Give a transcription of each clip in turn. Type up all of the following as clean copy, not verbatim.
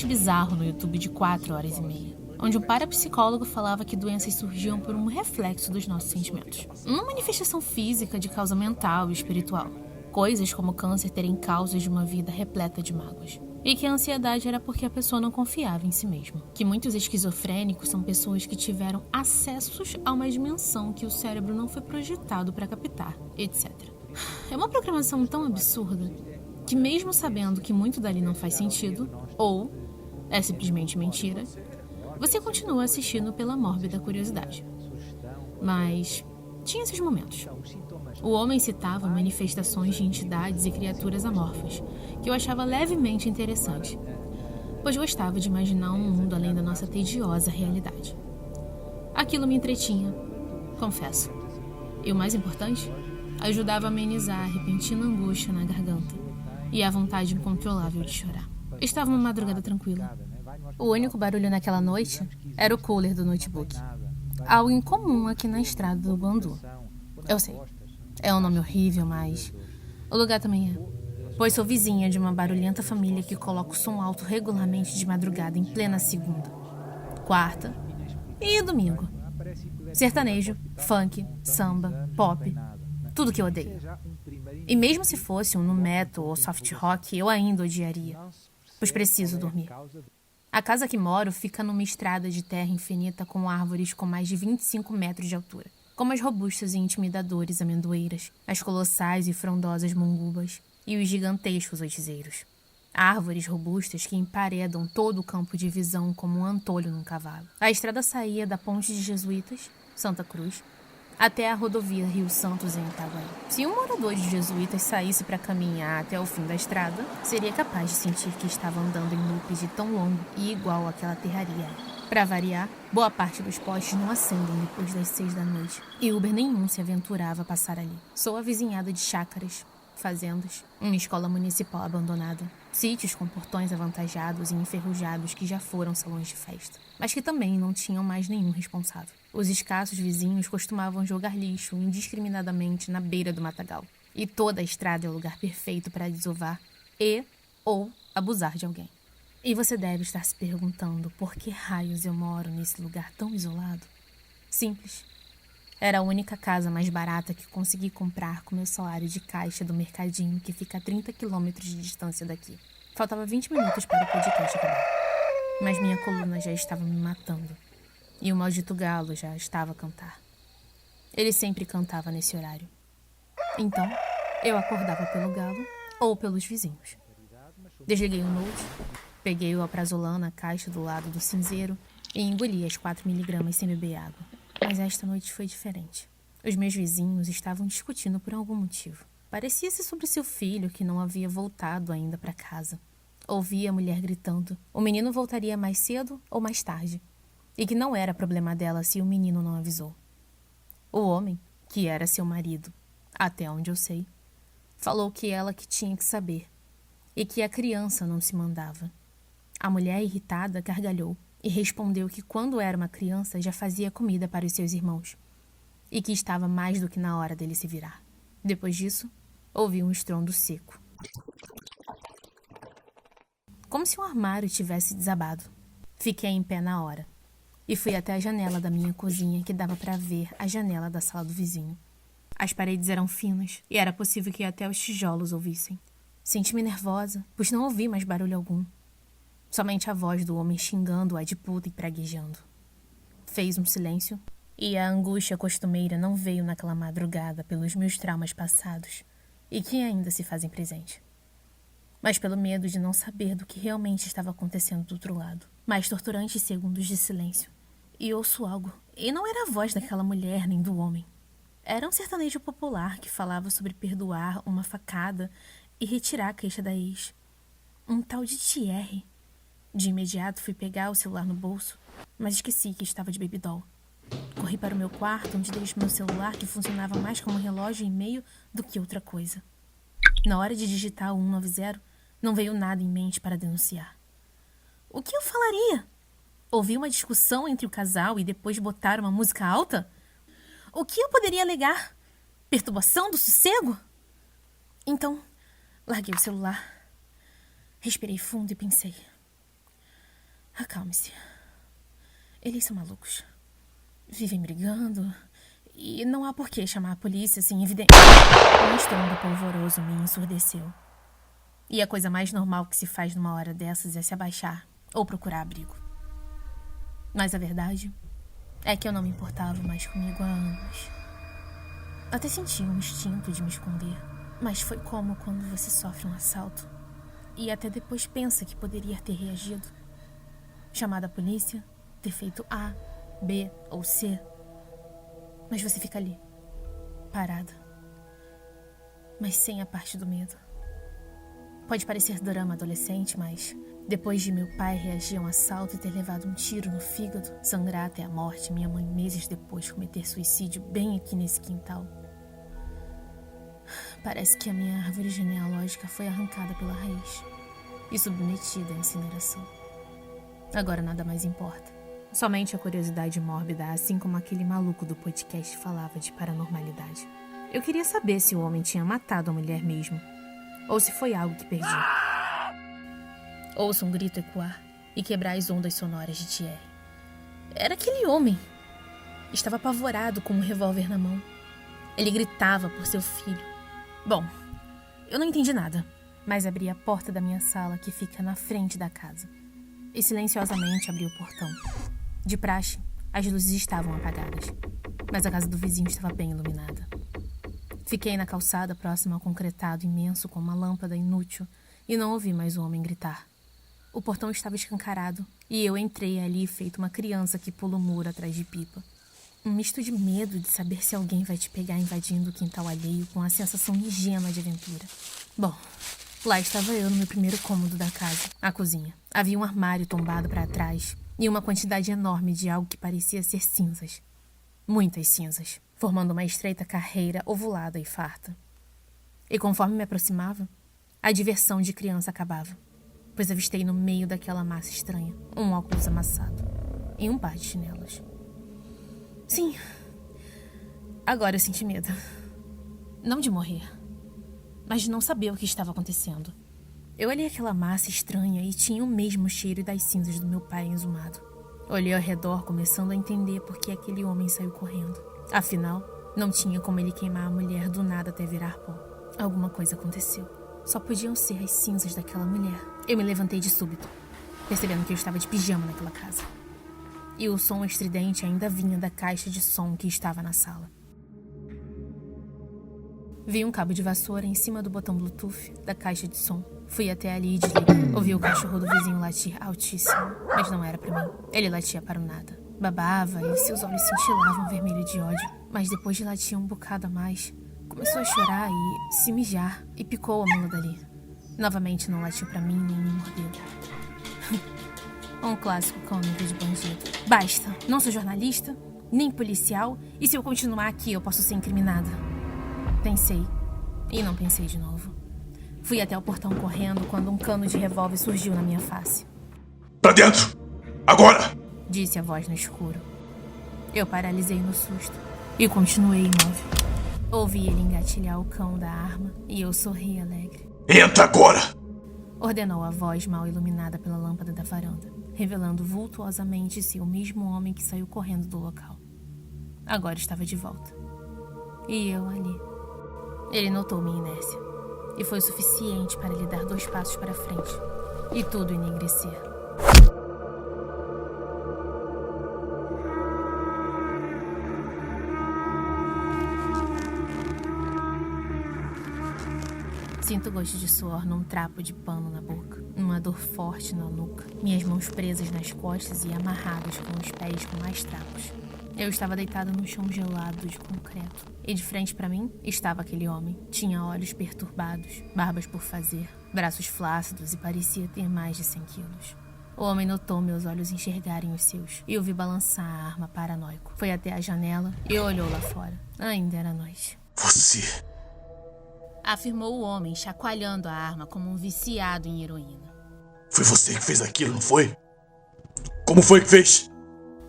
bizarro no YouTube de 4 horas e meia, onde um parapsicólogo falava que doenças surgiam por um reflexo dos nossos sentimentos. Uma manifestação física de causa mental e espiritual. Coisas como câncer terem causas de uma vida repleta de mágoas. E que a ansiedade era porque a pessoa não confiava em si mesma. Que muitos esquizofrênicos são pessoas que tiveram acessos a uma dimensão que o cérebro não foi projetado para captar, etc. É uma programação tão absurda que, mesmo sabendo que muito dali não faz sentido, ou é simplesmente mentira, você continua assistindo pela mórbida curiosidade. Mas tinha esses momentos. O homem citava manifestações de entidades e criaturas amorfas, que eu achava levemente interessante, pois gostava de imaginar um mundo além da nossa tediosa realidade. Aquilo me entretinha, confesso. E o mais importante, ajudava a amenizar a repentina angústia na garganta e a vontade incontrolável de chorar. Estava uma madrugada tranquila. O único barulho naquela noite era o cooler do notebook. Algo incomum aqui na estrada do Bandu. Eu sei, é um nome horrível, mas o lugar também é. Pois sou vizinha de uma barulhenta família que coloca o som alto regularmente de madrugada em plena segunda, quarta e domingo. Sertanejo, funk, samba, pop, tudo que eu odeio. E mesmo se fosse um nu metal ou soft rock, eu ainda odiaria, pois preciso dormir. A casa que moro fica numa estrada de terra infinita com árvores com mais de 25 metros de altura, como as robustas e intimidadoras amendoeiras, as colossais e frondosas mongubas e os gigantescos oitizeiros. Árvores robustas que emparedam todo o campo de visão como um antolho num cavalo. A estrada saía da Ponte de Jesuítas, Santa Cruz, até a rodovia Rio Santos em Itaguaí. Se um morador de Jesuítas saísse para caminhar até o fim da estrada, seria capaz de sentir que estava andando em loop de tão longo e igual àquela terraria. Para variar, boa parte dos postes não acendem depois das 6 da noite, e Uber nenhum se aventurava a passar ali. Sou avizinhada de chácaras, fazendas, uma escola municipal abandonada, sítios com portões avantajados e enferrujados que já foram salões de festa, mas que também não tinham mais nenhum responsável. Os escassos vizinhos costumavam jogar lixo indiscriminadamente na beira do matagal, e toda a estrada é o lugar perfeito para desovar ou abusar de alguém. E você deve estar se perguntando por que raios eu moro nesse lugar tão isolado? Simples. Era a única casa mais barata que consegui comprar com meu salário de caixa do mercadinho que fica a 30 quilômetros de distância daqui. Faltava 20 minutos para o podcast acabar. Mas minha coluna já estava me matando. E o maldito galo já estava a cantar. Ele sempre cantava nesse horário. Então, eu acordava pelo galo ou pelos vizinhos. Desliguei o note, peguei o alprazolam na caixa do lado do cinzeiro e engoli as 4 miligramas sem beber água. Mas esta noite foi diferente. Os meus vizinhos estavam discutindo por algum motivo. Parecia-se sobre seu filho que não havia voltado ainda para casa. Ouvia a mulher gritando. O menino voltaria mais cedo ou mais tarde. E que não era problema dela se o menino não avisou. O homem, que era seu marido, até onde eu sei, falou que ela que tinha que saber. E que a criança não se mandava. A mulher irritada gargalhou. E respondeu que quando era uma criança já fazia comida para os seus irmãos e que estava mais do que na hora dele se virar. Depois disso, ouvi um estrondo seco. Como se um armário tivesse desabado. Fiquei em pé na hora e fui até a janela da minha cozinha que dava para ver a janela da sala do vizinho. As paredes eram finas e era possível que até os tijolos ouvissem. Senti-me nervosa, pois não ouvi mais barulho algum. Somente a voz do homem xingando-a de puta e praguejando. Fez um silêncio, e a angústia costumeira não veio naquela madrugada pelos meus traumas passados, e que ainda se fazem presente. Mas pelo medo de não saber do que realmente estava acontecendo do outro lado. Mais torturantes segundos de silêncio. E ouço algo, e não era a voz daquela mulher nem do homem. Era um sertanejo popular que falava sobre perdoar uma facada e retirar a queixa da ex. Um tal de Thierry. De imediato fui pegar o celular no bolso, mas esqueci que estava de baby doll. Corri para o meu quarto, onde deixei meu celular, que funcionava mais como relógio e e-mail do que outra coisa. Na hora de digitar o 190, não veio nada em mente para denunciar. O que eu falaria? Ouvir uma discussão entre o casal e depois botar uma música alta? O que eu poderia alegar? Perturbação do sossego? Então, larguei o celular. Respirei fundo e pensei. Acalme-se. Eles são malucos. Vivem brigando e não há por que chamar a polícia sem evidência. Um estrondo polvoroso me ensurdeceu. E a coisa mais normal que se faz numa hora dessas é se abaixar ou procurar abrigo. Mas a verdade é que eu não me importava mais comigo há anos. Até senti um instinto de me esconder, mas foi como quando você sofre um assalto e até depois pensa que poderia ter reagido. Chamado a polícia, ter feito A, B ou C. Mas você fica ali, parada. Mas sem a parte do medo. Pode parecer drama adolescente, mas depois de meu pai reagir a um assalto e ter levado um tiro no fígado, sangrar até a morte, minha mãe meses depois cometer suicídio bem aqui nesse quintal. Parece que a minha árvore genealógica foi arrancada pela raiz e submetida à incineração. Agora nada mais importa. Somente a curiosidade mórbida, assim como aquele maluco do podcast falava de paranormalidade. Eu queria saber se o homem tinha matado a mulher mesmo, ou se foi algo que perdi. Ouço um grito ecoar e quebrar as ondas sonoras de Thierry. Era aquele homem. Estava apavorado com um revólver na mão. Ele gritava por seu filho. Bom, eu não entendi nada, mas abri a porta da minha sala que fica na frente da casa e silenciosamente abri o portão. De praxe, as luzes estavam apagadas, mas a casa do vizinho estava bem iluminada. Fiquei na calçada próxima ao concretado imenso com uma lâmpada inútil e não ouvi mais o homem gritar. O portão estava escancarado e eu entrei ali feito uma criança que pula o muro atrás de pipa. Um misto de medo de saber se alguém vai te pegar invadindo o quintal alheio com a sensação ingênua de aventura. Bom, lá estava eu no meu primeiro cômodo da casa, a cozinha. Havia um armário tombado para trás e uma quantidade enorme de algo que parecia ser cinzas. Muitas cinzas, formando uma estreita carreira ovulada e farta. E conforme me aproximava, a diversão de criança acabava, pois avistei no meio daquela massa estranha um óculos amassado e um par de chinelos. Sim, agora eu senti medo. Não de morrer, mas de não saber o que estava acontecendo. Eu olhei aquela massa estranha e tinha o mesmo cheiro das cinzas do meu pai exumado. Olhei ao redor, começando a entender por que aquele homem saiu correndo. Afinal, não tinha como ele queimar a mulher do nada até virar pó. Alguma coisa aconteceu. Só podiam ser as cinzas daquela mulher. Eu me levantei de súbito, percebendo que eu estava de pijama naquela casa. E o som estridente ainda vinha da caixa de som que estava na sala. Vi um cabo de vassoura em cima do botão Bluetooth da caixa de som. Fui até ali e desliguei. Ouvi o cachorro do vizinho latir altíssimo, mas não era pra mim. Ele latia para o nada. Babava e seus olhos cintilavam vermelho de ódio. Mas depois de latir um bocado a mais, começou a chorar e se mijar e picou a mula dali. Novamente não latiu pra mim nem me mordeu. Um clássico cômico de bandido. Basta, não sou jornalista, nem policial, e se eu continuar aqui eu posso ser incriminada. Pensei, e não pensei de novo. Fui até o portão correndo quando um cano de revólver surgiu na minha face. Pra dentro! Agora! Disse a voz no escuro. Eu paralisei no susto e continuei imóvel. Ouvi ele engatilhar o cão da arma e eu sorri alegre. Entra agora! Ordenou a voz mal iluminada pela lâmpada da varanda, revelando vultuosamente ser o mesmo homem que saiu correndo do local. Agora estava de volta. E eu ali. Ele notou minha inércia, e foi o suficiente para lhe dar 2 passos para frente, e tudo enegrecer. Sinto gosto de suor num trapo de pano na boca, uma dor forte na nuca, minhas mãos presas nas costas e amarradas com os pés com mais trapos. Eu estava deitada no chão gelado de concreto, e de frente para mim estava aquele homem. Tinha olhos perturbados, barbas por fazer, braços flácidos e parecia ter mais de 100 quilos. O homem notou meus olhos enxergarem os seus, e eu vi balançar a arma paranoico. Foi até a janela e olhou lá fora. Ainda era noite. Você... Afirmou o homem, chacoalhando a arma como um viciado em heroína. Foi você que fez aquilo, não foi? Como foi que fez?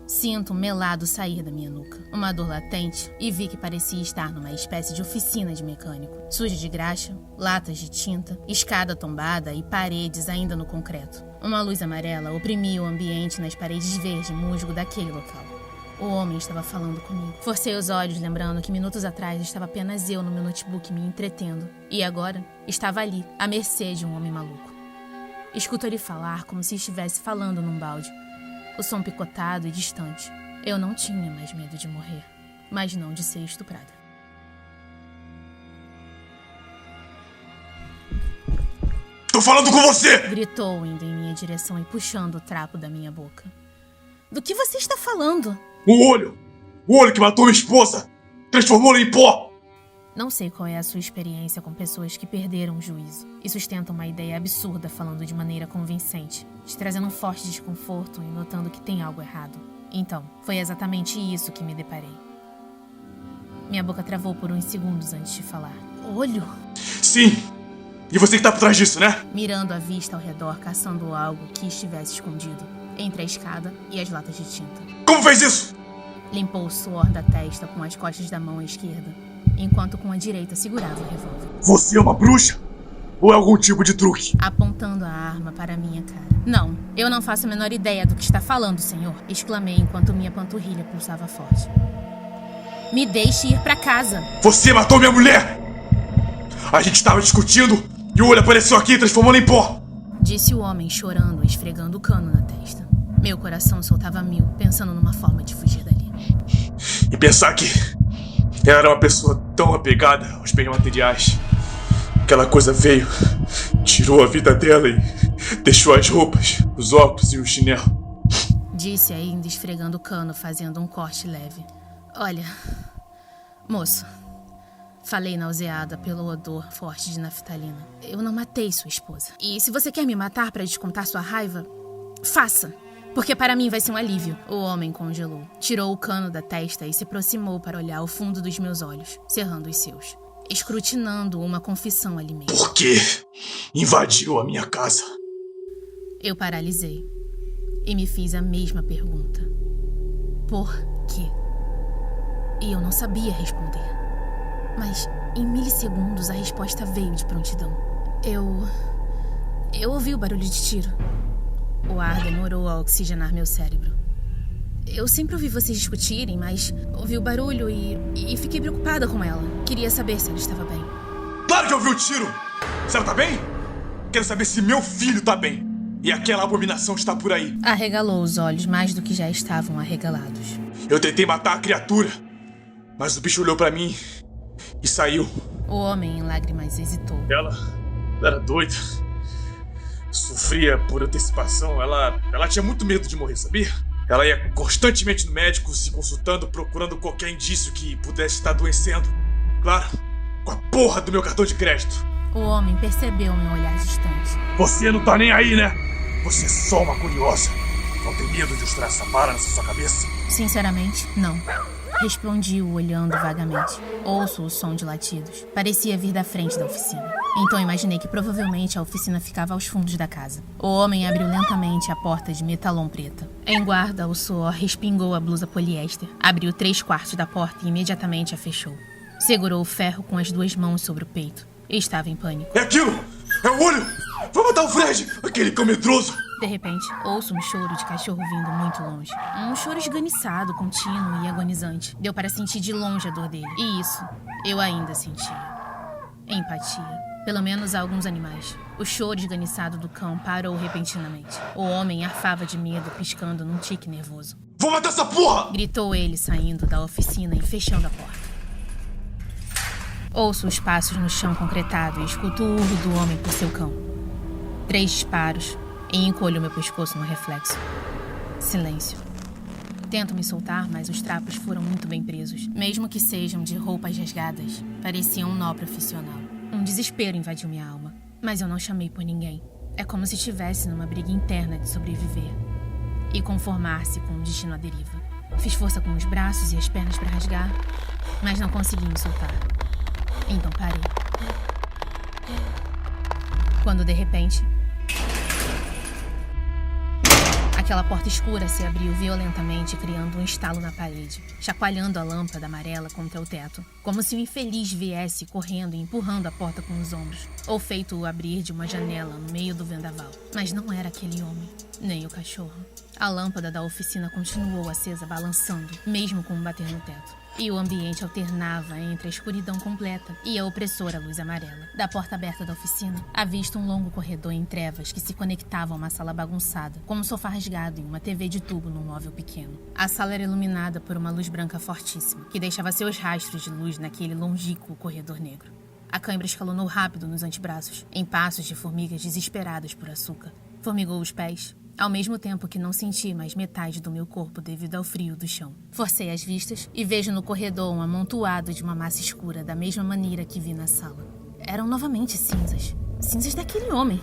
Sinto um melado sair da minha nuca, uma dor latente, e vi que parecia estar numa espécie de oficina de mecânico. Suja de graxa, latas de tinta, escada tombada e paredes ainda no concreto. Uma luz amarela oprimia o ambiente nas paredes verde musgo daquele local. O homem estava falando comigo. Forcei os olhos, lembrando que minutos atrás estava apenas eu no meu notebook me entretendo. E agora estava ali, à mercê de um homem maluco. Escuto ele falar como se estivesse falando num balde. O som picotado e distante. Eu não tinha mais medo de morrer, mas não de ser estuprada. Tô falando com você! Gritou, indo em minha direção e puxando o trapo da minha boca. Do que você está falando? O olho! O olho que matou minha esposa! Transformou-la em pó! Não sei qual é a sua experiência com pessoas que perderam o juízo e sustentam uma ideia absurda falando de maneira convincente, te trazendo um forte desconforto e notando que tem algo errado. Então, foi exatamente isso que me deparei. Minha boca travou por uns segundos antes de falar. Olho? Sim! E você que tá por trás disso, né? Mirando a vista ao redor, caçando algo que estivesse escondido entre a escada e as latas de tinta. Como fez isso? Limpou o suor da testa com as costas da mão esquerda, enquanto com a direita segurava o revólver. Você é uma bruxa? Ou é algum tipo de truque? Apontando a arma para minha cara. Não, eu não faço a menor ideia do que está falando, senhor. Exclamei enquanto minha panturrilha pulsava forte. Me deixe ir para casa. Você matou minha mulher! A gente estava discutindo e o olho apareceu aqui transformando em pó! Disse o homem chorando e esfregando o cano na testa. Meu coração soltava mil, pensando numa forma de fugir dali. E pensar que ela era uma pessoa tão apegada aos bens materiais. Aquela coisa veio, tirou a vida dela e deixou as roupas, os óculos e o chinelo. Disse ainda esfregando o cano, fazendo um corte leve. Olha, moço, falei nauseada pelo odor forte de naftalina. Eu não matei sua esposa. E se você quer me matar para descontar sua raiva, faça. Porque para mim vai ser um alívio. O homem congelou. Tirou o cano da testa e se aproximou para olhar o fundo dos meus olhos, cerrando os seus. Escrutinando uma confissão ali mesmo. Por que invadiu a minha casa? Eu paralisei. E me fiz a mesma pergunta. Por quê? E eu não sabia responder. Mas em milissegundos a resposta veio de prontidão. Eu ouvi o barulho de tiro. O ar demorou a oxigenar meu cérebro. Eu sempre ouvi vocês discutirem, mas ouvi o barulho e fiquei preocupada com ela. Queria saber se ela estava bem. Claro que eu ouvi o tiro! Se ela tá bem? Quero saber se meu filho tá bem. E aquela abominação está por aí. Arregalou os olhos mais do que já estavam arregalados. Eu tentei matar a criatura, mas o bicho olhou pra mim e saiu. O homem em lágrimas hesitou. Ela era doida. Sofria por antecipação. Ela tinha muito medo de morrer, sabia? Ela ia constantemente no médico, se consultando, procurando qualquer indício que pudesse estar adoecendo. Claro, com a porra do meu cartão de crédito. O homem percebeu meu olhar distante. Você não tá nem aí, né? Você é só uma curiosa. Não tem medo de estourar essa bala nessa sua cabeça? Sinceramente, não. Respondi-o olhando vagamente. Ouço o som de latidos. Parecia vir da frente da oficina. Então imaginei que provavelmente a oficina ficava aos fundos da casa. O homem abriu lentamente a porta de metalon preta. Em guarda, o suor respingou a blusa poliéster. Abriu 3/4 da porta e imediatamente a fechou. Segurou o ferro com as 2 mãos sobre o peito. Estava em pânico. É aquilo! É o olho! Vai matar o Fred! Aquele cão medroso! De repente, ouço um choro de cachorro vindo muito longe. Um choro esganiçado, contínuo e agonizante. Deu para sentir de longe a dor dele. E isso, eu ainda sentia. Empatia. Pelo menos a alguns animais. O choro esganiçado do cão parou repentinamente. O homem arfava de medo, piscando num tique nervoso. Vou matar essa porra! Gritou ele, saindo da oficina e fechando a porta. Ouço os passos no chão concretado e escuto o urro do homem por seu cão. 3 disparos e encolho meu pescoço no reflexo. Silêncio. Tento me soltar, mas os trapos foram muito bem presos. Mesmo que sejam de roupas rasgadas, pareciam um nó profissional. Um desespero invadiu minha alma, mas eu não chamei por ninguém. É como se estivesse numa briga interna de sobreviver e conformar-se com um destino à deriva. Fiz força com os braços e as pernas para rasgar, mas não consegui me soltar. Então parei. Quando de repente, Aquela porta escura se abriu violentamente, criando um estalo na parede, chacoalhando a lâmpada amarela contra o teto, como se um infeliz viesse correndo e empurrando a porta com os ombros, ou feito o abrir de uma janela no meio do vendaval. Mas não era aquele homem, nem o cachorro. A lâmpada da oficina continuou acesa, balançando, mesmo com um bater no teto. E o ambiente alternava entre a escuridão completa e a opressora luz amarela. Da porta aberta da oficina, avista um longo corredor em trevas que se conectava a uma sala bagunçada, com um sofá rasgado e uma TV de tubo num móvel pequeno. A sala era iluminada por uma luz branca fortíssima, que deixava seus rastros de luz naquele longínquo corredor negro. A cãibra escalonou rápido nos antebraços, em passos de formigas desesperadas por açúcar. Formigou os pés, ao mesmo tempo que não senti mais metade do meu corpo devido ao frio do chão. Forcei as vistas e vejo no corredor um amontoado de uma massa escura da mesma maneira que vi na sala. Eram novamente cinzas. Cinzas daquele homem.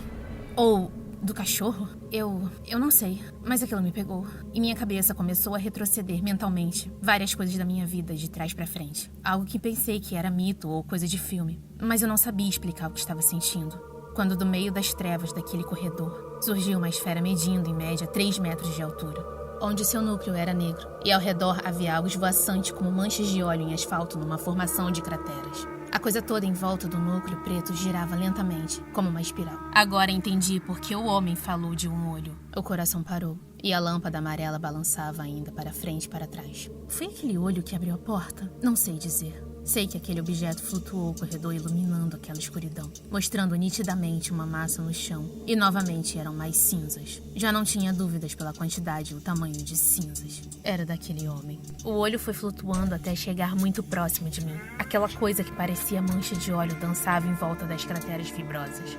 Ou do cachorro? Eu não sei, mas aquilo me pegou. E minha cabeça começou a retroceder mentalmente várias coisas da minha vida de trás pra frente. Algo que pensei que era mito ou coisa de filme, mas eu não sabia explicar o que estava sentindo. Quando do meio das trevas daquele corredor, surgiu uma esfera medindo em média 3 metros de altura, onde seu núcleo era negro, e ao redor havia algo esvoaçante como manchas de óleo em asfalto numa formação de crateras. A coisa toda em volta do núcleo preto girava lentamente, como uma espiral. Agora entendi por que o homem falou de um olho. O coração parou, e a lâmpada amarela balançava ainda para frente e para trás. Foi aquele olho que abriu a porta? Não sei dizer. Sei que aquele objeto flutuou o corredor iluminando aquela escuridão, mostrando nitidamente uma massa no chão. E novamente eram mais cinzas. Já não tinha dúvidas pela quantidade e o tamanho de cinzas. Era daquele homem. O olho foi flutuando até chegar muito próximo de mim. Aquela coisa que parecia mancha de óleo dançava em volta das crateras fibrosas.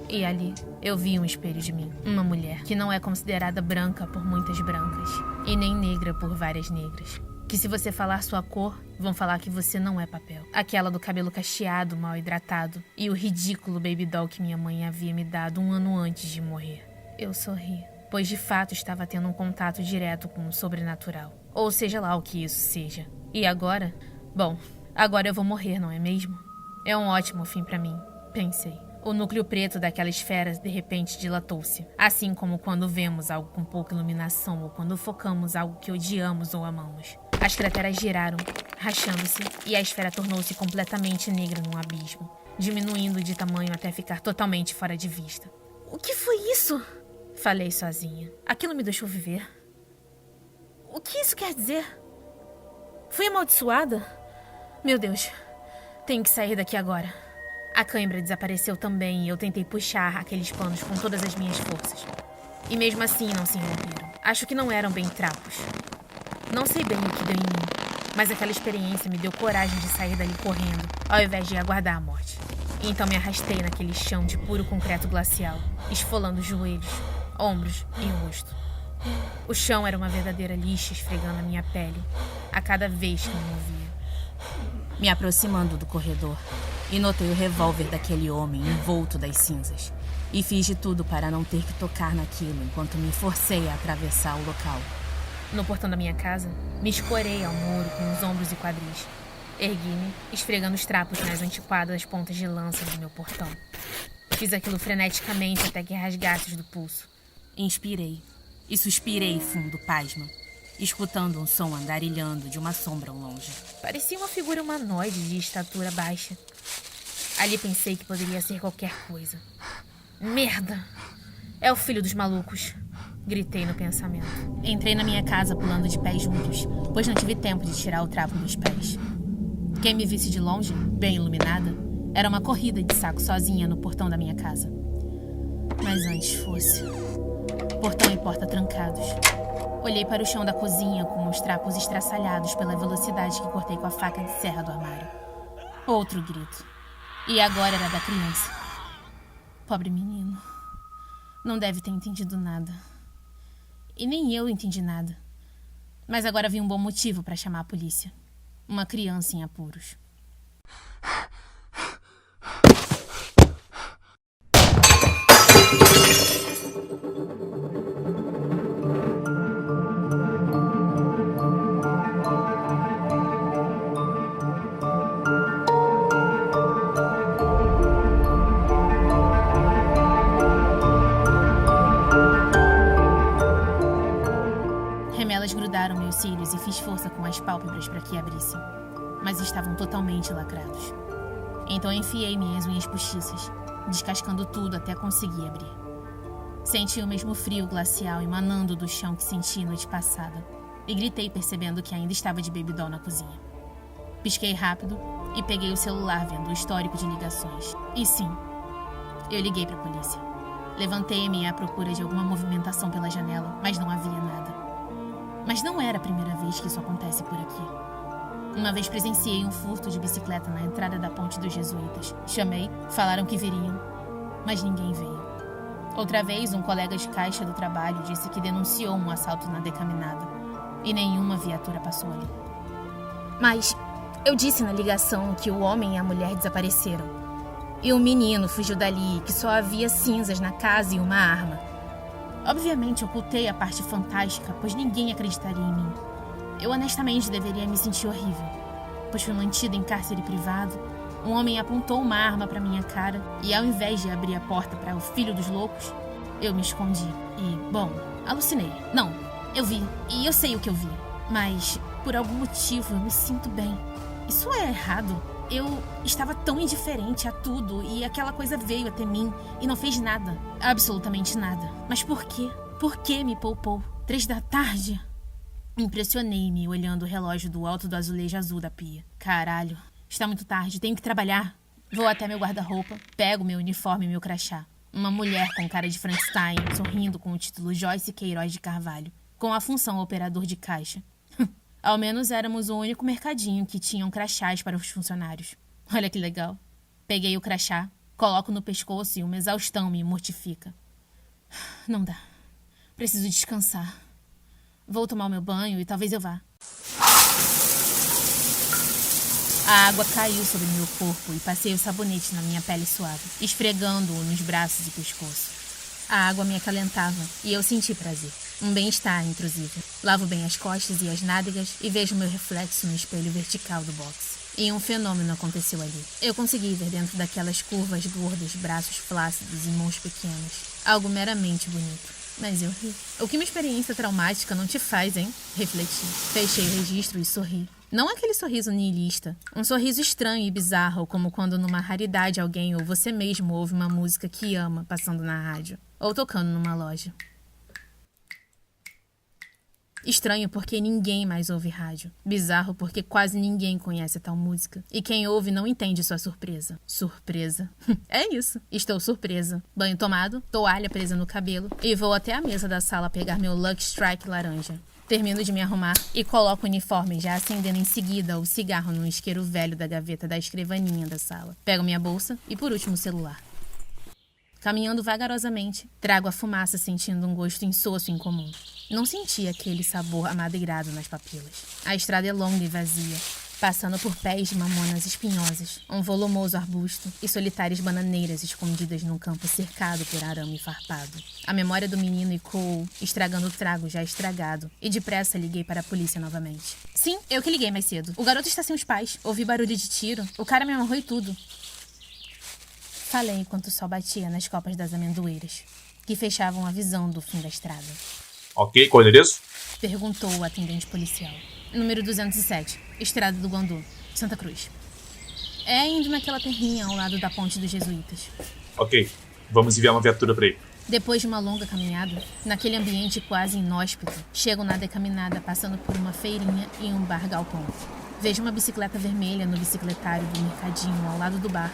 E ali, eu vi um espelho de mim. Uma mulher que não é considerada branca por muitas brancas, e nem negra por várias negras. Que se você falar sua cor, vão falar que você não é papel. Aquela do cabelo cacheado, mal hidratado, e o ridículo baby doll que minha mãe havia me dado 1 ano antes de morrer. Eu sorri, pois de fato estava tendo um contato direto com o sobrenatural. Ou seja lá o que isso seja. E agora? Bom, agora eu vou morrer, não é mesmo? É um ótimo fim pra mim, pensei. O núcleo preto daquela esfera de repente dilatou-se, assim como quando vemos algo com pouca iluminação ou quando focamos algo que odiamos ou amamos. As crateras giraram, rachando-se, e a esfera tornou-se completamente negra num abismo, diminuindo de tamanho até ficar totalmente fora de vista. O que foi isso? Falei sozinha. Aquilo me deixou viver. O que isso quer dizer? Fui amaldiçoada? Meu Deus, tenho que sair daqui agora. A cãibra desapareceu também e eu tentei puxar aqueles panos com todas as minhas forças. E mesmo assim não se romperam. Acho que não eram bem trapos. Não sei bem o que deu em mim, mas aquela experiência me deu coragem de sair dali correndo, ao invés de aguardar a morte. E então me arrastei naquele chão de puro concreto glacial, esfolando os joelhos, ombros e o rosto. O chão era uma verdadeira lixa esfregando a minha pele, a cada vez que me movia. Me aproximando do corredor, e notei o revólver daquele homem envolto das cinzas. E fiz de tudo para não ter que tocar naquilo enquanto me forcei a atravessar o local. No portão da minha casa, me escorei ao muro com os ombros e quadris. Ergui-me, esfregando os trapos nas antiquadas pontas de lança do meu portão. Fiz aquilo freneticamente até que rasgasse do pulso. Inspirei e suspirei fundo, pasma, escutando um som andarilhando de uma sombra ao longe. Parecia uma figura humanoide de estatura baixa. Ali pensei que poderia ser qualquer coisa. Merda! É o filho dos malucos! Gritei no pensamento. Entrei na minha casa pulando de pés juntos, pois não tive tempo de tirar o trapo dos pés. Quem me visse de longe, bem iluminada, era uma corrida de saco sozinha no portão da minha casa. Mas antes fosse. Portão e porta trancados. Olhei para o chão da cozinha com os trapos estraçalhados pela velocidade que cortei com a faca de serra do armário. Outro grito. E agora era da criança. Pobre menino. Não deve ter entendido nada. E nem eu entendi nada. Mas agora vi um bom motivo para chamar a polícia. Uma criança em apuros. cílios e fiz força com as pálpebras para que abrissem, mas estavam totalmente lacrados. Então enfiei minhas unhas postiças, descascando tudo até conseguir abrir. Senti o mesmo frio glacial emanando do chão que senti noite passada e gritei percebendo que ainda estava de baby doll na cozinha. Pisquei rápido e peguei o celular vendo o histórico de ligações. E sim, eu liguei para a polícia. Levantei-me à procura de alguma movimentação pela janela, mas não havia nada. Mas não era a primeira vez que isso acontece por aqui. Uma vez presenciei um furto de bicicleta na entrada da Ponte dos Jesuítas. Chamei, falaram que viriam, mas ninguém veio. Outra vez, um colega de caixa do trabalho disse que denunciou um assalto na Decaminada e nenhuma viatura passou ali. Mas eu disse na ligação que o homem e a mulher desapareceram. E o menino fugiu dali, que só havia cinzas na casa e uma arma. Obviamente, ocultei a parte fantástica, pois ninguém acreditaria em mim. Eu honestamente deveria me sentir horrível, pois fui mantida em cárcere privado. Um homem apontou uma arma para minha cara e, ao invés de abrir a porta para o filho dos loucos, eu me escondi. E, bom, alucinei. Não, eu vi. E eu sei o que eu vi. Mas, por algum motivo, eu me sinto bem. Isso é errado. Eu estava tão indiferente a tudo e aquela coisa veio até mim e não fez nada. Absolutamente nada. Mas por quê? Por que me poupou? 3 da tarde? Impressionei-me olhando o relógio do alto do azulejo azul da pia. Caralho, está muito tarde, tenho que trabalhar. Vou até meu guarda-roupa, pego meu uniforme e meu crachá. Uma mulher com cara de Frankenstein, sorrindo com o título Joyce Queiroz de Carvalho, com a função operador de caixa. Ao menos éramos o único mercadinho que tinham crachás para os funcionários. Olha que legal. Peguei o crachá, coloco no pescoço e uma exaustão me mortifica. Não dá. Preciso descansar. Vou tomar o meu banho e talvez eu vá. A água caiu sobre meu corpo e passei o sabonete na minha pele suave, esfregando-o nos braços e pescoço. A água me acalentava e eu senti prazer. Um bem-estar intrusivo. Lavo bem as costas e as nádegas e vejo meu reflexo no espelho vertical do box. E um fenômeno aconteceu ali. Eu consegui ver dentro daquelas curvas gordas, braços flácidos e mãos pequenas. Algo meramente bonito. Mas eu ri. O que uma experiência traumática não te faz, hein? Refleti. Fechei o registro e sorri. Não aquele sorriso nihilista. Um sorriso estranho e bizarro, como quando numa raridade alguém ou você mesmo ouve uma música que ama passando na rádio. Ou tocando numa loja. Estranho porque ninguém mais ouve rádio. Bizarro porque quase ninguém conhece tal música. E quem ouve não entende sua surpresa. Surpresa. É isso. Estou surpresa. Banho tomado, toalha presa no cabelo e vou até a mesa da sala pegar meu Lucky Strike laranja. Termino de me arrumar e coloco o uniforme, já acendendo em seguida o cigarro no isqueiro velho da gaveta da escrivaninha da sala. Pego minha bolsa e, por último, o celular. Caminhando vagarosamente, trago a fumaça sentindo um gosto insosso incomum. Não senti aquele sabor amadeirado nas papilas. A estrada é longa e vazia, passando por pés de mamonas espinhosas, um volumoso arbusto e solitárias bananeiras escondidas num campo cercado por arame farpado. A memória do menino ecoou, estragando o trago já estragado, e depressa liguei para a polícia novamente. Sim, eu que liguei mais cedo. O garoto está sem os pais. Ouvi barulho de tiro. O cara me amarrou e tudo. Falei enquanto o sol batia nas copas das amendoeiras, que fechavam a visão do fim da estrada. Ok, qual é o endereço? Perguntou o atendente policial. Número 207, Estrada do Guandu, Santa Cruz. É indo naquela terrinha ao lado da Ponte dos Jesuítas. Ok, vamos enviar uma viatura para aí. Depois de uma longa caminhada, naquele ambiente quase inóspito, chego na Decaminada passando por uma feirinha e um bar galpão. Vejo uma bicicleta vermelha no bicicletário do mercadinho ao lado do bar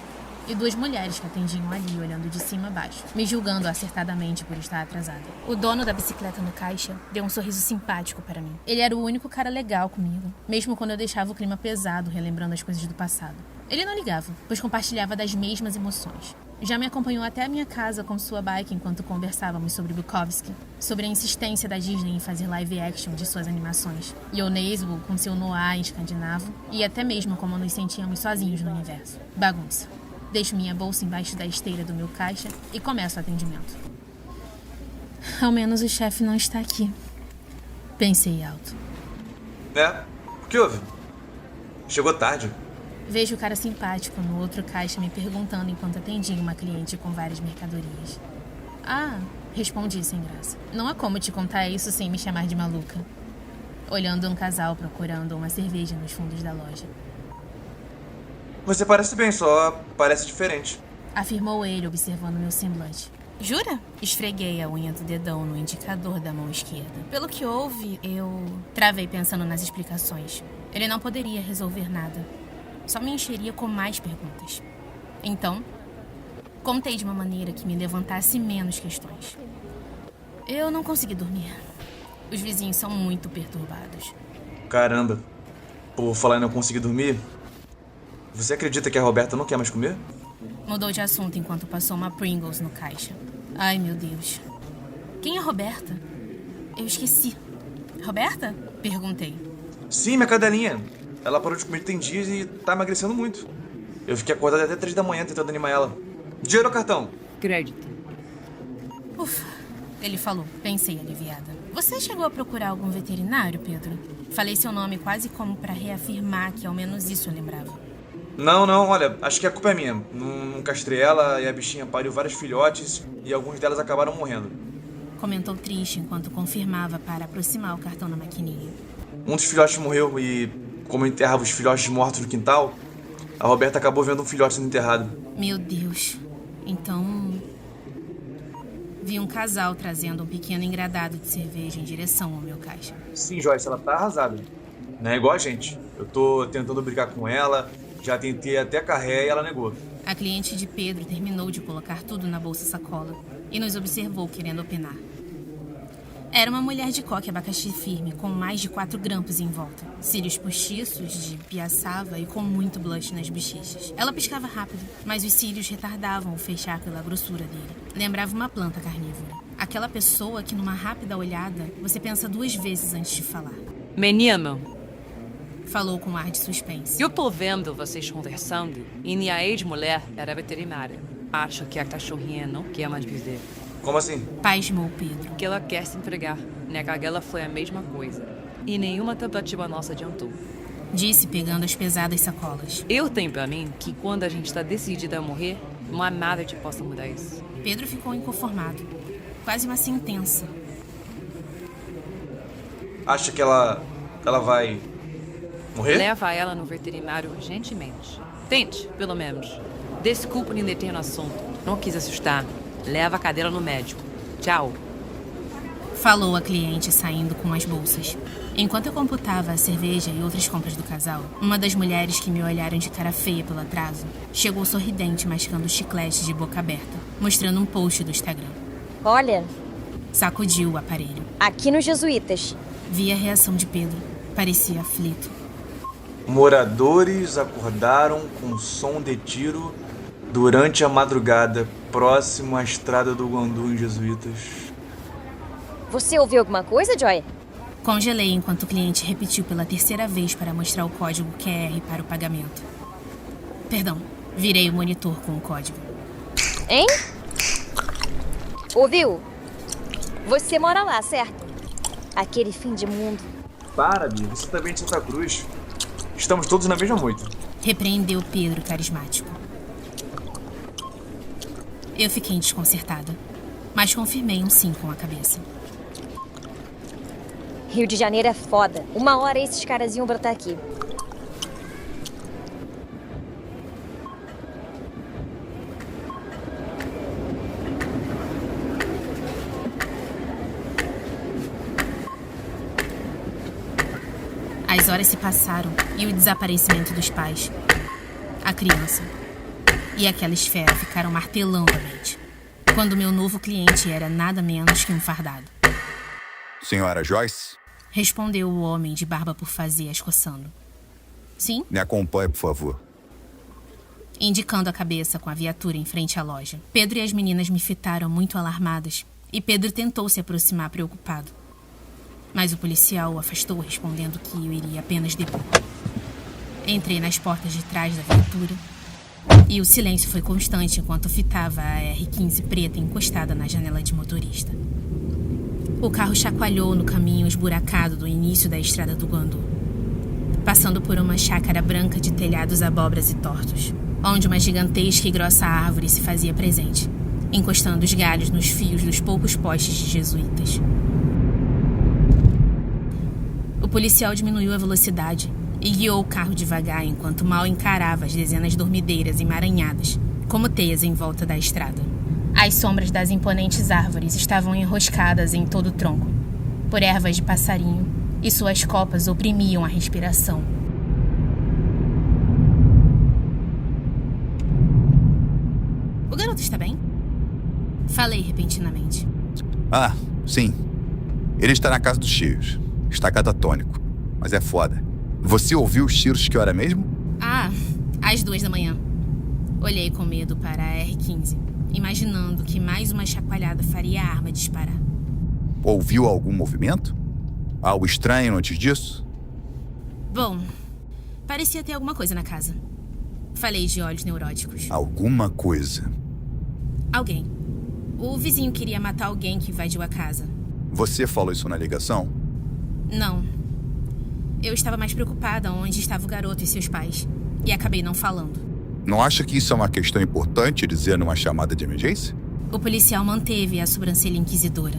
e 2 mulheres que atendiam ali olhando de cima a baixo, me julgando acertadamente por estar atrasada. O dono da bicicleta no caixa deu um sorriso simpático para mim. Ele era o único cara legal comigo, mesmo quando eu deixava o clima pesado relembrando as coisas do passado. Ele não ligava, pois compartilhava das mesmas emoções. Já me acompanhou até a minha casa com sua bike enquanto conversávamos sobre Bukowski, sobre a insistência da Disney em fazer live action de suas animações, Ionesbo com seu noir escandinavo e até mesmo como nos sentíamos sozinhos no universo. Bagunça. Deixo minha bolsa embaixo da esteira do meu caixa e começo o atendimento. Ao menos o chefe não está aqui. Pensei alto. O que houve? Chegou tarde. Vejo o cara simpático no outro caixa me perguntando enquanto atendia uma cliente com várias mercadorias. Ah, respondi sem graça. Não há como te contar isso sem me chamar de maluca. olhando um casal procurando uma cerveja nos fundos da loja. Você parece bem, só parece diferente. Afirmou ele, observando meu semblante. Jura? Esfreguei a unha do dedão no indicador da mão esquerda. Pelo que houve, eu travei pensando nas explicações. Ele não poderia resolver nada. Só me encheria com mais perguntas. Então, contei de uma maneira que me levantasse menos questões. Eu não consegui dormir. Os vizinhos são muito perturbados. Caramba. Por falar em não conseguir dormir, você acredita que a Roberta não quer mais comer? Mudou de assunto enquanto passou uma Pringles no caixa. Ai, meu Deus. Quem é Roberta? Eu esqueci. Roberta? Perguntei. Sim, minha cadelinha. Ela parou de comer tem dias e tá emagrecendo muito. Eu fiquei acordado até 3 da manhã tentando animar ela. Dinheiro ou cartão? Crédito. Ufa, ele falou. Pensei aliviada. Você chegou a procurar algum veterinário, Pedro? Falei seu nome quase como pra reafirmar que ao menos isso eu lembrava. Não, olha, acho que a culpa é minha. Não castrei ela e a bichinha pariu vários filhotes e alguns delas acabaram morrendo. Comentou triste enquanto confirmava para aproximar o cartão na maquininha. Um dos filhotes morreu e, como eu enterrava os filhotes mortos no quintal, a Roberta acabou vendo um filhote sendo enterrado. Meu Deus. Então... Vi um casal trazendo um pequeno engradado de cerveja em direção ao meu caixa. Sim, Joyce, ela tá arrasada. Não é igual a gente. Eu tô tentando brigar com ela, já tentei até carré e ela negou. A cliente de Pedro terminou de colocar tudo na bolsa sacola e nos observou querendo opinar. Era uma mulher de coque abacaxi firme, com mais de 4 grampos em volta. Cílios postiços, de piaçava e com muito blush nas bochechas. Ela piscava rápido, mas os cílios retardavam o fechar pela grossura dele. Lembrava uma planta carnívora. Aquela pessoa que, numa rápida olhada, você pensa 2 vezes antes de falar. Menino, Falou com ar de suspense. eu tô vendo vocês conversando e minha ex-mulher era veterinária. Acho que a cachorrinha não quer mais viver. Como assim? Pasmou Pedro. Que ela quer se entregar. Na caguela foi a mesma coisa. E nenhuma tentativa nossa adiantou. Disse pegando as pesadas sacolas. Eu tenho pra mim que quando a gente tá decidida a morrer, não há nada que possa mudar isso. Pedro ficou inconformado. Quase uma sentença. Acha que ela vai morrer? Leva ela no veterinário urgentemente. Tente, pelo menos. Desculpa o eterno assunto. Não quis assustar. Leva a cadeira no médico. Tchau. Falou a cliente saindo com as bolsas. Enquanto eu computava a cerveja e outras compras do casal, uma das mulheres que me olharam de cara feia pelo atraso chegou sorridente mascando chiclete de boca aberta, mostrando um post do Instagram. Olha, Sacudiu o aparelho. aqui nos Jesuítas. Vi a reação de Pedro. Parecia aflito. Moradores acordaram com som de tiro durante a madrugada, próximo à estrada do Guandu em Jesuítas. Você ouviu alguma coisa, Joy? Congelei enquanto o cliente repetiu pela 3ª vez para mostrar o código QR para o pagamento. Perdão, virei o monitor com o código. Hein? Ouviu? Você mora lá, certo? Aquele fim de mundo. Para, Bia, você também é de Santa Cruz. Estamos todos na mesma moita. Repreendeu Pedro carismático. Eu fiquei desconcertada, mas confirmei um sim com a cabeça. Rio de Janeiro é foda. Uma hora esses caras iam brotar aqui. As horas se passaram e o desaparecimento dos pais, a criança e aquela esfera ficaram martelando a mente, quando meu novo cliente era nada menos que um fardado. Senhora Joyce, Respondeu o homem de barba por fazer, escoçando. Sim? me acompanhe, por favor. Indicando a cabeça com a viatura em frente à loja. Pedro e as meninas me fitaram muito alarmadas e Pedro tentou se aproximar preocupado. Mas o policial o afastou, respondendo que eu iria apenas depor. Entrei nas portas de trás da viatura e o silêncio foi constante enquanto fitava a R15 preta encostada na janela de motorista. O carro chacoalhou no caminho esburacado do início da estrada do Guandu, passando por uma chácara branca de telhados abóboras e tortos, onde uma gigantesca e grossa árvore se fazia presente, encostando os galhos nos fios dos poucos postes de jesuítas. O policial diminuiu a velocidade e guiou o carro devagar enquanto Mal encarava as dezenas dormideiras emaranhadas, como teias em volta da estrada. As sombras das imponentes árvores estavam enroscadas em todo o tronco, por ervas de passarinho, e suas copas oprimiam a respiração. O garoto está bem? Falei repentinamente. Ah, sim. Ele está na casa dos tios. Está catatônico. Mas é foda. Você ouviu os tiros que hora mesmo? Ah, às 2 da manhã. Olhei com medo para a R-15, imaginando que mais uma chacoalhada faria a arma disparar. Ouviu algum movimento? Algo estranho antes disso? Bom, parecia ter alguma coisa na casa. Falei de olhos neuróticos. Alguma coisa. Alguém. O vizinho queria matar alguém que invadiu a casa. Você falou isso na ligação? Não. Eu estava mais preocupada onde estava o garoto e seus pais. E acabei não falando. Não acha que isso é uma questão importante dizer numa chamada de emergência? O policial manteve a sobrancelha inquisidora.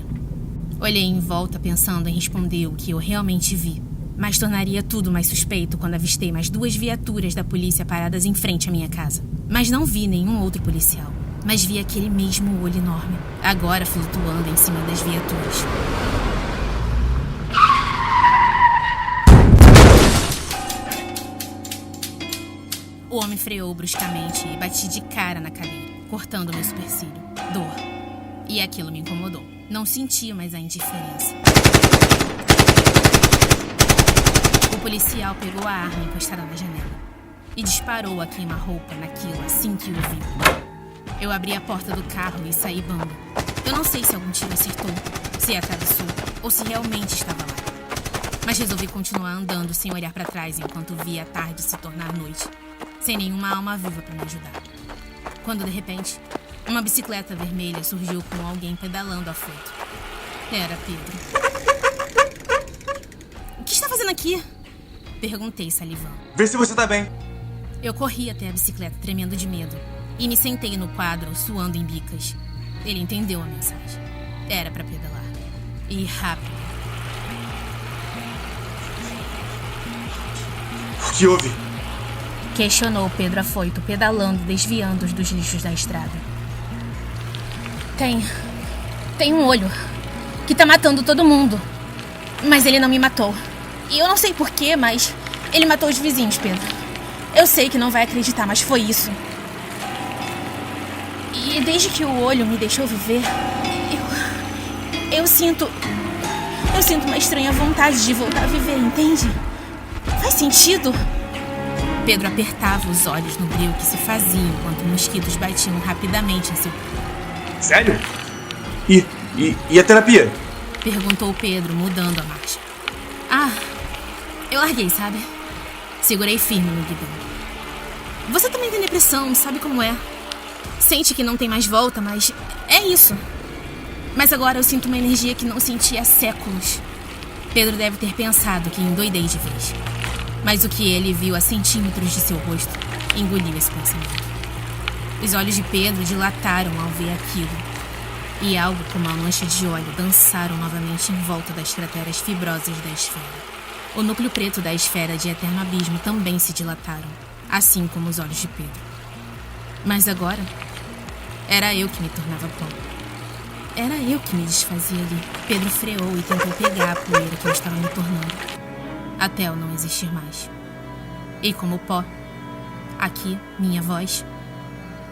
Olhei em volta pensando em responder o que eu realmente vi. Mas tornaria tudo mais suspeito quando avistei mais 2 viaturas da polícia paradas em frente à minha casa. Mas não vi nenhum outro policial. Mas vi aquele mesmo olho enorme, agora flutuando em cima das viaturas. O homem freou bruscamente e bati de cara na cadeira, cortando meu supercílio. Dor. E aquilo me incomodou. Não sentia mais a indiferença. O policial pegou a arma encostada na janela e disparou a queima-roupa naquilo assim que o vi. Eu abri a porta do carro e saí bamba. Eu não sei se algum tiro acertou, se atravessou ou se realmente estava lá. Mas resolvi continuar andando sem olhar para trás enquanto via a tarde se tornar noite, sem nenhuma alma viva para me ajudar. Quando, de repente, uma bicicleta vermelha surgiu com alguém pedalando afoito. Era Pedro. O que está fazendo aqui? Perguntei, salivando. Vê se você tá bem. Eu corri até a bicicleta, tremendo de medo, e me sentei no quadro, suando em bicas. Ele entendeu a mensagem. Era para pedalar. E rápido. O que houve? Questionou Pedro afoito, pedalando, desviando-os dos lixos da estrada. Tem um olho que tá matando todo mundo. Mas ele não me matou. E eu não sei porquê, mas ele matou os vizinhos, Pedro. Eu sei que não vai acreditar, mas foi isso. E desde que o olho me deixou viver, eu sinto uma estranha vontade de voltar a viver, entende? Faz sentido? Pedro apertava os olhos no breu que se fazia enquanto mosquitos batiam rapidamente em seu corpo. Sério? E a terapia? Perguntou Pedro, mudando a marcha. Ah, eu larguei, sabe? Segurei firme no guidão. Você também tem depressão, sabe como é? Sente que não tem mais volta, mas é isso. Mas agora eu sinto uma energia que não senti há séculos. Pedro deve ter pensado que endoidei de vez. Mas o que ele viu a centímetros de seu rosto engoliu esse pensamento. Os olhos de Pedro dilataram ao ver aquilo. E algo como uma mancha de óleo dançaram novamente em volta das crateras fibrosas da esfera. O núcleo preto da esfera de eterno abismo também se dilataram, assim como os olhos de Pedro. Mas agora, era eu que me tornava pó. Era eu que me desfazia ali. Pedro freou e tentou pegar a poeira que eu estava me tornando, até eu não existir mais. E como pó, aqui, minha voz,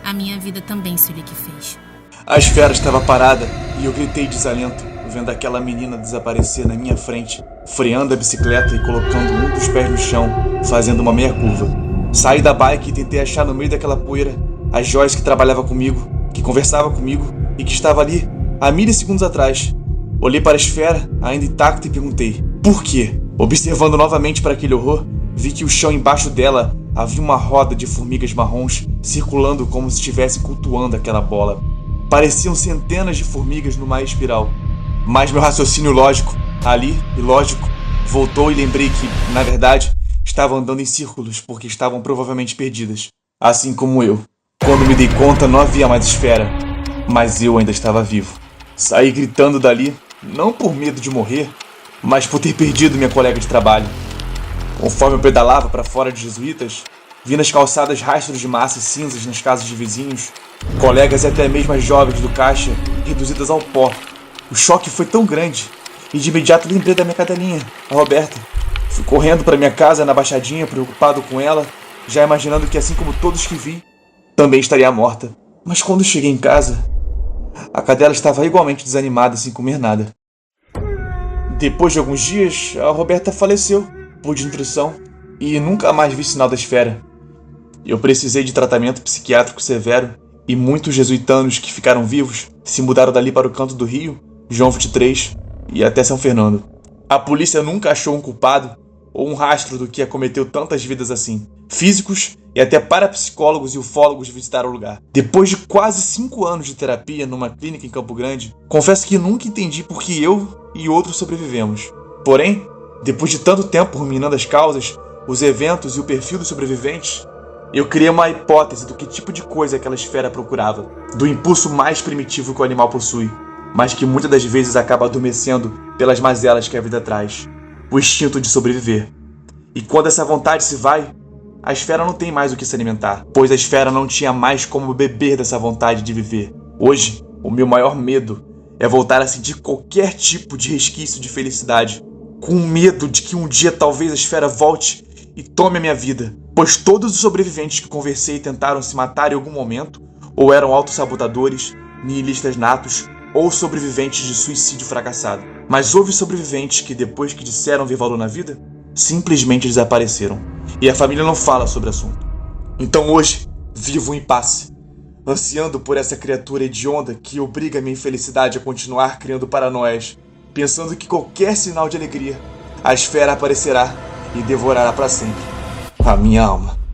a minha vida também se liquefez. A esfera estava parada e eu gritei de desalento, vendo aquela menina desaparecer na minha frente, freando a bicicleta e colocando um dos pés no chão, fazendo uma meia curva. Saí da bike e tentei achar no meio daquela poeira a Joyce que trabalhava comigo, que conversava comigo e que estava ali há milissegundos atrás. Olhei para a esfera, ainda intacta, e perguntei: por quê? Observando novamente para aquele horror, vi que o chão embaixo dela havia uma roda de formigas marrons circulando como se estivessem cultuando aquela bola. Pareciam centenas de formigas numa espiral. Mas meu raciocínio lógico, ali e lógico, voltou e lembrei que, na verdade, estavam andando em círculos porque estavam provavelmente perdidas. Assim como eu. Quando me dei conta, não havia mais esfera. Mas eu ainda estava vivo. Saí gritando dali, não por medo de morrer, mas por ter perdido minha colega de trabalho. Conforme eu pedalava para fora de Jesuítas, vi nas calçadas rastros de massa e cinzas nas casas de vizinhos, colegas e até mesmo as jovens do caixa reduzidas ao pó. O choque foi tão grande e de imediato lembrei da minha cadelinha, a Roberta. Fui correndo para minha casa na Baixadinha, preocupado com ela, já imaginando que, assim como todos que vi, também estaria morta. Mas quando cheguei em casa, a cadela estava igualmente desanimada, sem comer nada. Depois de alguns dias, a Roberta faleceu por desnutrição e nunca mais vi sinal da esfera. Eu precisei de tratamento psiquiátrico severo e muitos jesuitanos que ficaram vivos se mudaram dali para o canto do Rio, João 23 e até São Fernando. A polícia nunca achou um culpado ou um rastro do que acometeu tantas vidas assim. Físicos e até parapsicólogos e ufólogos visitaram o lugar. Depois de quase 5 anos de terapia numa clínica em Campo Grande, confesso que nunca entendi por que eu e outros sobrevivemos. Porém, depois de tanto tempo ruminando as causas, os eventos e o perfil dos sobreviventes, eu criei uma hipótese do que tipo de coisa aquela esfera procurava, do impulso mais primitivo que o animal possui, mas que muitas das vezes acaba adormecendo pelas mazelas que a vida traz, o instinto de sobreviver. E quando essa vontade se vai, a esfera não tem mais o que se alimentar, pois a esfera não tinha mais como beber dessa vontade de viver. Hoje, o meu maior medo é voltar a sentir qualquer tipo de resquício de felicidade, com medo de que um dia talvez a esfera volte e tome a minha vida, pois todos os sobreviventes que conversei tentaram se matar em algum momento, ou eram autossabotadores, nihilistas natos, ou sobreviventes de suicídio fracassado. Mas houve sobreviventes que, depois que disseram ver valor na vida, simplesmente desapareceram. E a família não fala sobre o assunto. Então hoje, vivo em impasse, ansiando por essa criatura hedionda que obriga a minha infelicidade a continuar criando paranoias, pensando que qualquer sinal de alegria, a esfera aparecerá e devorará para sempre a minha alma.